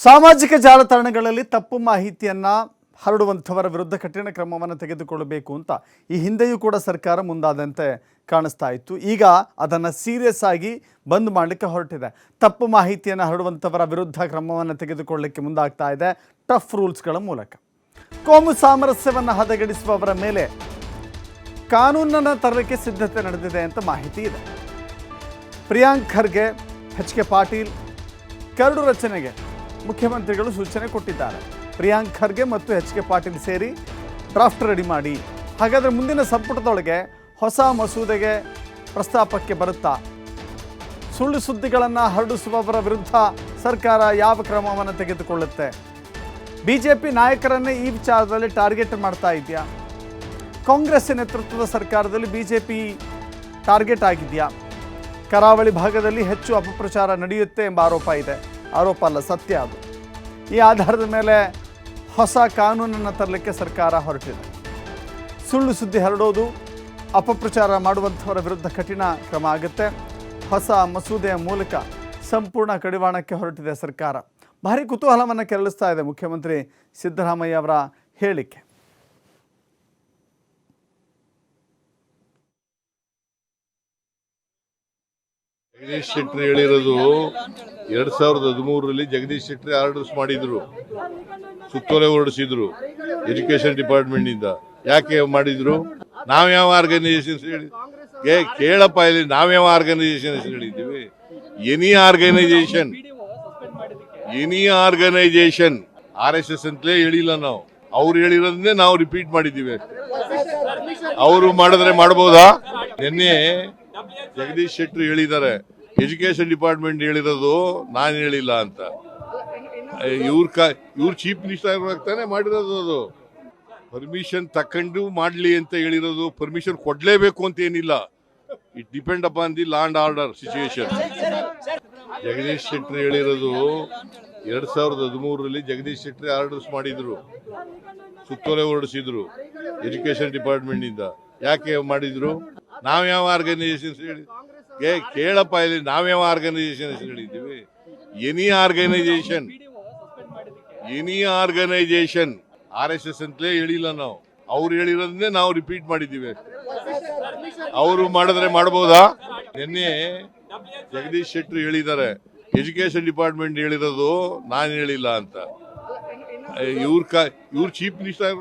ಸಾಮಾಜಿಕ ಜಾಲತಾಣಗಳಲ್ಲಿ ತಪ್ಪು ಮಾಹಿತಿಯನ್ನ ಹರಡುವಂಥವರ ವಿರುದ್ಧ ಕಠಿಣ ಕ್ರಮವನ್ನು ತೆಗೆದುಕೊಳ್ಳಬೇಕು ಅಂತ ಈ ಹಿಂದೆಯೂ ಕೂಡ ಸರ್ಕಾರ ಮುಂದಾದಂತೆ ಕಾಣಿಸ್ತಾ ಇತ್ತು. ಈಗ ಅದನ್ನು ಸೀರಿಯಸ್ ಆಗಿ ಬಂದ್ ಮಾಡಲಿಕ್ಕೆ ಹೊರಟಿದೆ. ತಪ್ಪು ಮಾಹಿತಿಯನ್ನು ಹರಡುವಂಥವರ ವಿರುದ್ಧ ಕ್ರಮವನ್ನು ತೆಗೆದುಕೊಳ್ಳಲಿಕ್ಕೆ ಮುಂದಾಗ್ತಾ ಇದೆ ಟಫ್ ರೂಲ್ಸ್ಗಳ ಮೂಲಕ. ಕೋಮು ಸಾಮರಸ್ಯವನ್ನು ಹದಗೆಡಿಸುವವರ ಮೇಲೆ ಕಾನೂನನ್ನು ತರಲಿಕ್ಕೆ ಸಿದ್ಧತೆ ನಡೆದಿದೆ ಅಂತ ಮಾಹಿತಿ ಇದೆ. Priyank Kharge, H K Patil curd ರಚನೆಗೆ ಮುಖ್ಯಮಂತ್ರಿಗಳು ಸೂಚನೆ ಕೊಟ್ಟಿದ್ದಾರೆ. ಪ್ರಿಯಾಂಕ್ ಖರ್ಗೆ ಮತ್ತು ಎಚ್ ಕೆ ಪಾಟೀಲ್ ಸೇರಿ ಡ್ರಾಫ್ಟ್ ರೆಡಿ ಮಾಡಿ. ಹಾಗಾದರೆ ಮುಂದಿನ ಸಂಪುಟದೊಳಗೆ ಹೊಸ ಮಸೂದೆಗೆ ಪ್ರಸ್ತಾಪಕ್ಕೆ ಬರುತ್ತಾ? ಸುಳ್ಳು ಸುದ್ದಿಗಳನ್ನು ಹರಡಿಸುವವರ ವಿರುದ್ಧ ಸರ್ಕಾರ ಯಾವ ಕ್ರಮವನ್ನು ತೆಗೆದುಕೊಳ್ಳುತ್ತೆ? ಬಿಜೆಪಿ ನಾಯಕರನ್ನೇ ಈ ವಿಚಾರದಲ್ಲಿ ಟಾರ್ಗೆಟ್ ಮಾಡ್ತಾ ಇದೆಯಾ? ಕಾಂಗ್ರೆಸ್ ನೇತೃತ್ವದ ಸರ್ಕಾರದಲ್ಲಿ ಬಿಜೆಪಿ ಟಾರ್ಗೆಟ್ ಆಗಿದೆಯಾ? ಕರಾವಳಿ ಭಾಗದಲ್ಲಿ ಹೆಚ್ಚು ಅಪಪ್ರಚಾರ ನಡೆಯುತ್ತೆ ಎಂಬ ಆರೋಪ ಇದೆ. ಆರೋಪ ಅಲ್ಲ, ಸತ್ಯ ಅದು. ಈ ಆಧಾರದ ಮೇಲೆ ಹೊಸ ಕಾನೂನನ್ನು ತರಲಿಕ್ಕೆ ಸರ್ಕಾರ ಹೊರಟಿದೆ. ಸುಳ್ಳು ಸುದ್ದಿ ಹರಡೋದು, ಅಪಪ್ರಚಾರ ಮಾಡುವಂಥವರ ವಿರುದ್ಧ ಕಠಿಣ ಕ್ರಮ ಆಗುತ್ತೆ. ಹೊಸ ಮಸೂದೆಯ ಮೂಲಕ ಸಂಪೂರ್ಣ ಕಡಿವಾಣಕ್ಕೆ ಹೊರಟಿದೆ ಸರ್ಕಾರ. ಭಾರಿ ಕುತೂಹಲವನ್ನು ಕೆರಳಿಸ್ತಾ ಇದೆ ಮುಖ್ಯಮಂತ್ರಿ ಸಿದ್ದರಾಮಯ್ಯ ಅವರ ಹೇಳಿಕೆ. ಜಗದೀಶ್ ಶೆಟ್ಟರ್ ಹೇಳಿರೋದು 2013ರಲ್ಲಿ ಜಗದೀಶ್ ಶೆಟ್ಟರ್ ಆರ್ಡರ್ಸ್ ಮಾಡಿದ್ರು, ಸುತ್ತೋಲೆ ಹೊರಡಿಸಿದ್ರು ಎಜುಕೇಶನ್ ಡಿಪಾರ್ಟ್ಮೆಂಟ್ ಇಂದ. ಯಾಕೆ ಮಾಡಿದ್ರು? ನಾವ್ಯಾವ ಆರ್ಗನೈಸೇಷನ್ಸ್ ಹೇಳಿ ಕೇಳಪ್ಪ, ಇಲ್ಲಿ ನಾವ್ಯಾವ ಆರ್ಗನೈಸೇಷನ್ಸ್ ಹೇಳಿದ್ದೀವಿ? ಎನಿ ಆರ್ಗನೈಸೇಷನ್ RSS ಅಂತಲೇ ಹೇಳಿಲ್ಲ ನಾವು. ಅವ್ರು ಹೇಳಿರೋದನ್ನೇ ನಾವು ರಿಪೀಟ್ ಮಾಡಿದ್ದೀವಿ. ಅವರು ಮಾಡಿದ್ರೆ ಮಾಡಬಹುದಾ? ನಿನ್ನೆ ಜಗದೀಶ್ ಶೆಟ್ಟರ್ ಹೇಳಿದ್ದಾರೆ, ಎಜುಕೇಶನ್ ಡಿಪಾರ್ಟ್ಮೆಂಟ್ ಹೇಳಿರೋದು ನಾನು ಹೇಳಿಲ್ಲ ಅಂತ. ಇವ್ರ ಚೀಫ್ ಮಿನಿಸ್ಟರ್ ಆಗ್ತಾನೆ ಮಾಡಿರೋದು. ಅದು ಪರ್ಮಿಷನ್ ತಕೊಂಡು ಮಾಡ್ಲಿ ಅಂತ ಹೇಳಿರೋದು. ಪರ್ಮಿಷನ್ ಕೊಡ್ಲೇಬೇಕು ಅಂತ ಏನಿಲ್ಲ. It depend upon the law and order situation. Jagadish Shettar ಹೇಳಿರೋದು 2013ರಲ್ಲಿ ಜಗದೀಶ್ ಶೆಟ್ಟರ್ ಆರ್ಡರ್ಸ್ ಮಾಡಿದ್ರು, ಸುತ್ತೋಲೆ ಹೊರಡಿಸಿದ್ರು ಎಜುಕೇಶನ್ ಡಿಪಾರ್ಟ್ಮೆಂಟ್ ಇಂದ. ಯಾಕೆ ಮಾಡಿದ್ರು? ನಾವ್ಯಾವ ಆರ್ಗನೈಸೇಷನ್ಸ್ ಹೇಳಿ ಕೇಳಪ್ಪ, ಇಲ್ಲಿ ನಾವ್ಯಾವ ಆರ್ಗನೈಸೇಷನ್ಸ್ ಹೇಳಿದ್ದೀವಿ? ಎನಿ ಆರ್ಗನೈಸೇಷನ್ RSS ಅಂತಲೇ ಹೇಳಿಲ್ಲ ನಾವು. ಅವ್ರು ಹೇಳಿರೋದನ್ನೇ ನಾವು ರಿಪೀಟ್ ಮಾಡಿದ್ದೀವಿ. ಅವರು ಮಾಡಿದ್ರೆ ಮಾಡಬಹುದಾ? ನಿನ್ನೆ ಜಗದೀಶ್ ಶೆಟ್ಟರ್ ಹೇಳಿದ್ದಾರೆ, ಎಜುಕೇಶನ್ ಡಿಪಾರ್ಟ್ಮೆಂಟ್ ಹೇಳಿರೋದು ನಾನು ಹೇಳಿಲ್ಲ ಅಂತ. ಇವ್ರ ಚೀಫ್ ಮಿನಿಸ್ಟರ್